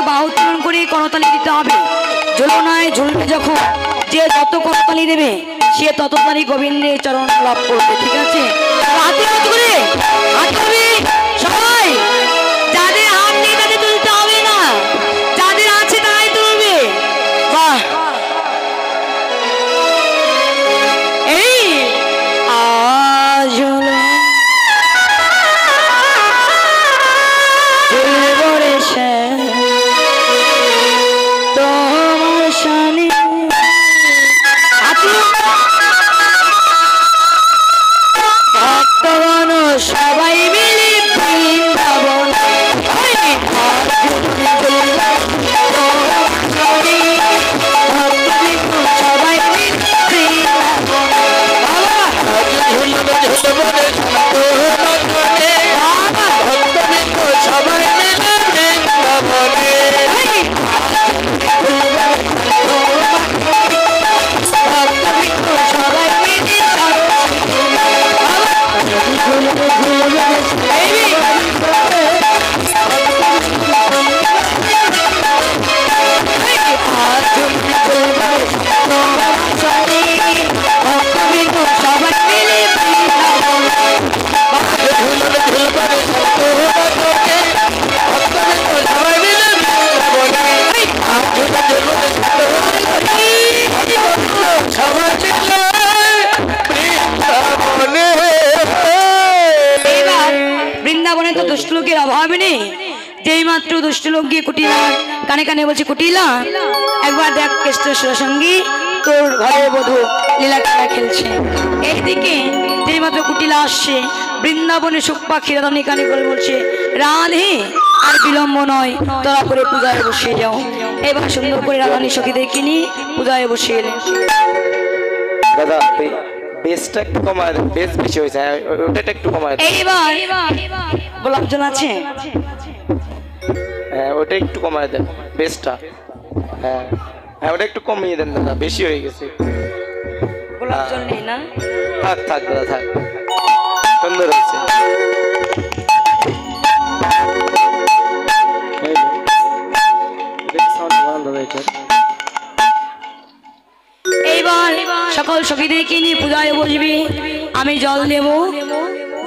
বাহু উত্তোলন করে করতালি দিতে হবে। ঝুলনায় ঝুলবে যখন যে যত করতালি দেবে সে ততটাই গোবিন্দের চরণ লাভ করবে। ঠিক আছে, হাতে হাত করে হাত হবে সবাই। যাদের হাত নেই তাদের তুলতে হবে না, যাদের আছে তারাই তুলবে। বাহ, এই আজ হলো তোমার শানে ভক্তগণ সবাই মিলে বৃন্দাবন সবাই বৃন্দাবনে তো দুষ্ট লোকের অভাব নেই। যেই মাত্র দুষ্ট লোক গিয়ে কুটিলা কানে কানে বলছে, কুটিলা একবার দেখ কেষ্টেশ্বর সঙ্গী তোর ঘরে বধূ লীলা খেলা খেলছে। এইদিকে যেই মাত্র কুটিলা আসছে, বৃন্দাবনে সুখ পাখি রাধানি কানে করে বলছে, রাধে আর বিলম্ব নয়, তোরা করে পূজায় বসে যাও। এবার সুন্দর করে রাধানি সখীদেরকে নিয়ে পূজায় বসে এলেন। দাদা বেসটা একটু কমায় দেন, বেস বেশি হয়েছে, ওটা একটু কমায় দেন। এইবার গোলাপ জল আছে, হ্যাঁ ওটা একটু কমায় দেন বেসটা। হ্যাঁ হ্যাঁ ওটা একটু কমিয়ে দেন দাদা, বেশি হয়ে গেছে। গোলাপ জল নেই না? থাক থাক দাদা থাক, সুন্দর হয়েছে। এইবার সকল সখীদেরকে নিয়ে পূজায় বসবি। আমি জল দেব,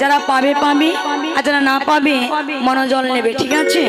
যারা পাবে পাবে, আর যারা না পাবে মনো জল নেবে। ঠিক আছে,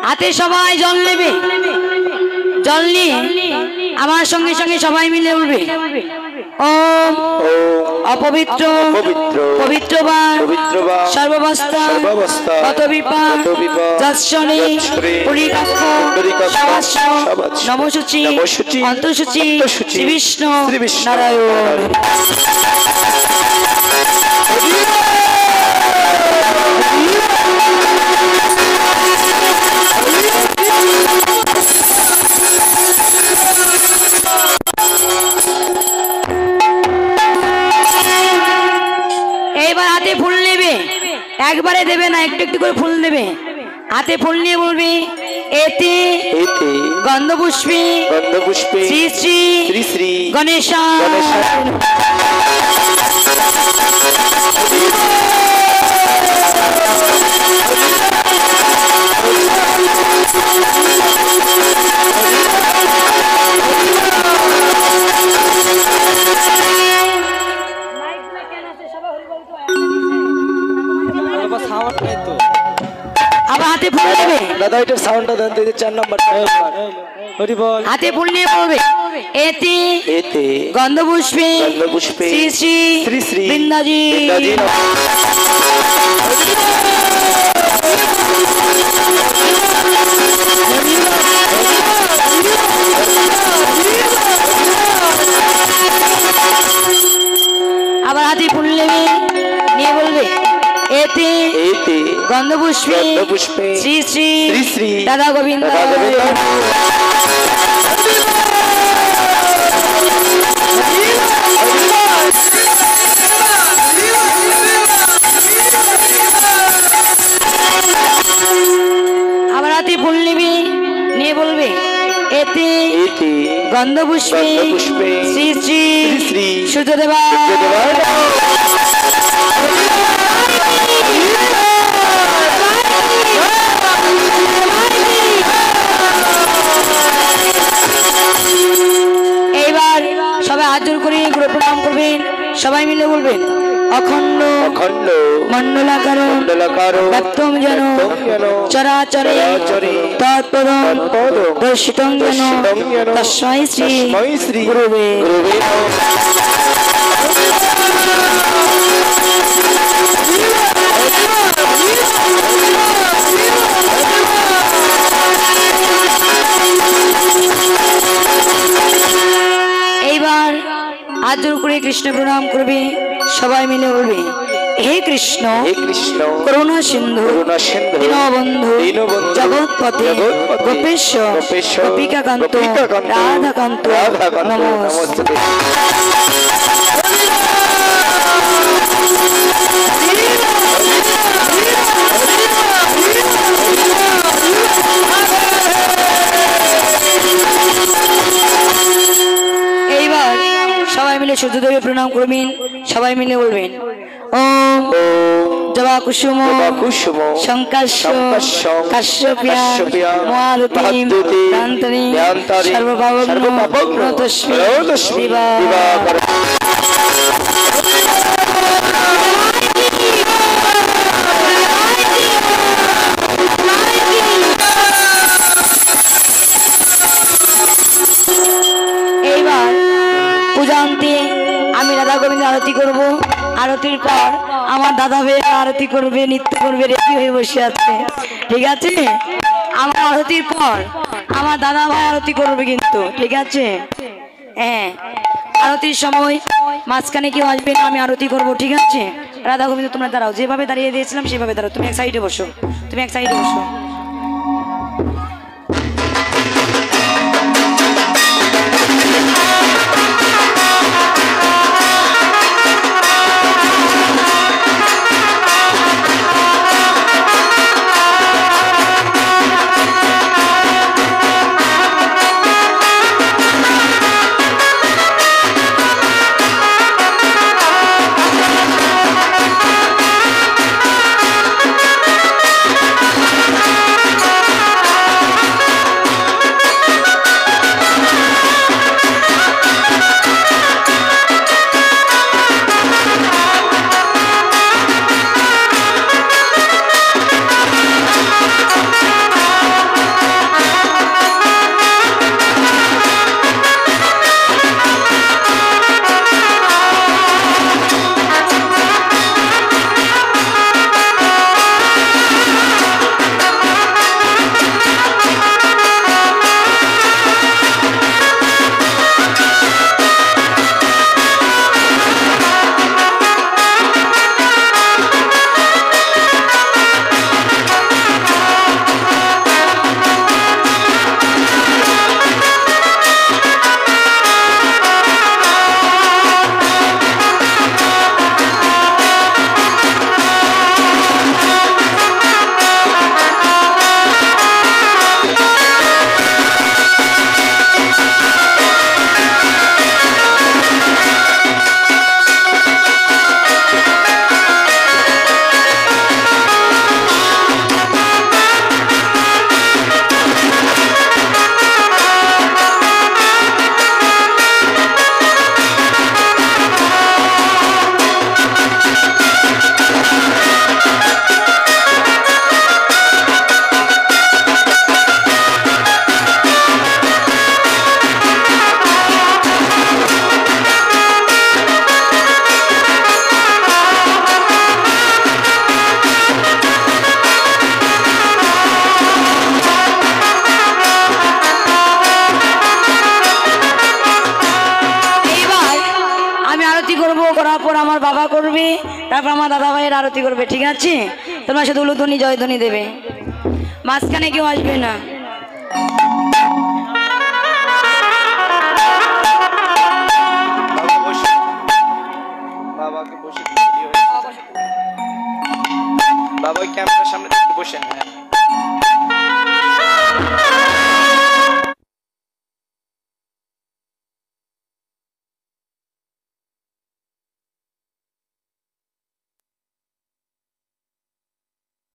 হাতে সবাই জল নেবে, জল নিয়ে আমার সঙ্গে সঙ্গে সবাই মিলে উঠবে ওম অপবিত্র পবিত্রবান সর্বাবস্থা অতবিপাক যৎসনে পরিকাক্ষ সবাস্য নমসূচি অন্তঃসূচি শ্রী বিষ্ণু নারায়ণ। এইবার হাতে ফুল নেবে, একবারে দেবে না, একটু একটু করে ফুল দেবে। হাতে ফুল নিয়ে বলবে এতে গন্ধপুষ্পে শ্রী শ্রী শ্রী গণেশ। আবার হাতে ফুল নেবে, দাদা এটার সাউন্ডটা দেন তো, 4 নম্বর হরি বল। হাতে ফুল নিয়ে বলবে এতে গন্ধপুষ্পে শ্রী শ্রী শ্রী বৃন্দাজি। আবার হাতে ফুল নেবে, নিয়ে বলবে এতে গন্ধপুষ্পে শ্রী শ্রী দাদা গোবিন্দ। আবার হাতে ফুল নিবি, নিয়ে বলবে এতে গন্ধপুষ্পে শ্রী শ্রী সূর্যদেবা। এইবার সবাই হাত জোড় করে গুরু প্রণাম করবেন, সবাই মিলে বলবেন অখণ্ড মণ্ডলাকার ব্যক্তম যেন চরাচরে তৎপদম দর্শিতং যেন তস্मै শ্রী গুরুবে। এইবার হাত জোড় করে কৃষ্ণ প্রণাম করবে, সবাই মিলে বলবে হে কৃষ্ণ করুণা সিন্ধু দীনবন্ধু জগৎপতে গোপেশ গোপিকাকান্ত রাধাকান্ত নমস্তে। এইবার সবাই মিলে সূর্যদেবকে প্রণাম করবেন, সবাই মিলে বলবেন ওম জবা কুসুম শঙ্কাশ্য কাশ্যপ্যা মহারতি দান্তরি সর্বভাবগ্ন তস্মৈ দিবাকর। এইবার পূজান্তে আমি রাধা গোবিন্দ আরতি করব, আরতির পর আমার দাদা ভাই আরতি করবে, নৃত্য করবে, রেডি হয়ে বসে আছে, ঠিক আছে? আমার আরতির পর আমার দাদা ভাই আরতি করবে কিন্তু, ঠিক আছে? হ্যাঁ, আরতির সময় মাঝখানে কেউ আসবে না, আমি আরতি করব, ঠিক আছে? রাধা গোবিন্দ তোমরা দাঁড়াও, যেভাবে দাঁড়িয়ে দিয়েছিলাম সেভাবে দাঁড়াও। তুমি এক সাইডে বসো, তুমি এক সাইডে বসো। আমার বাবা করবে, তারপর আমার দাদা ভাইয়ের আরতি করবে, ঠিক আছে? তোমরা শুধু উলুধ্বনি জয়ধ্বনি দেবে, মাঝখানে কেউ আসবে না। বাবা বসে, বাবাকে বসে, বাবা ওই ক্যামেরার সামনে বসেন। হ্যাঁ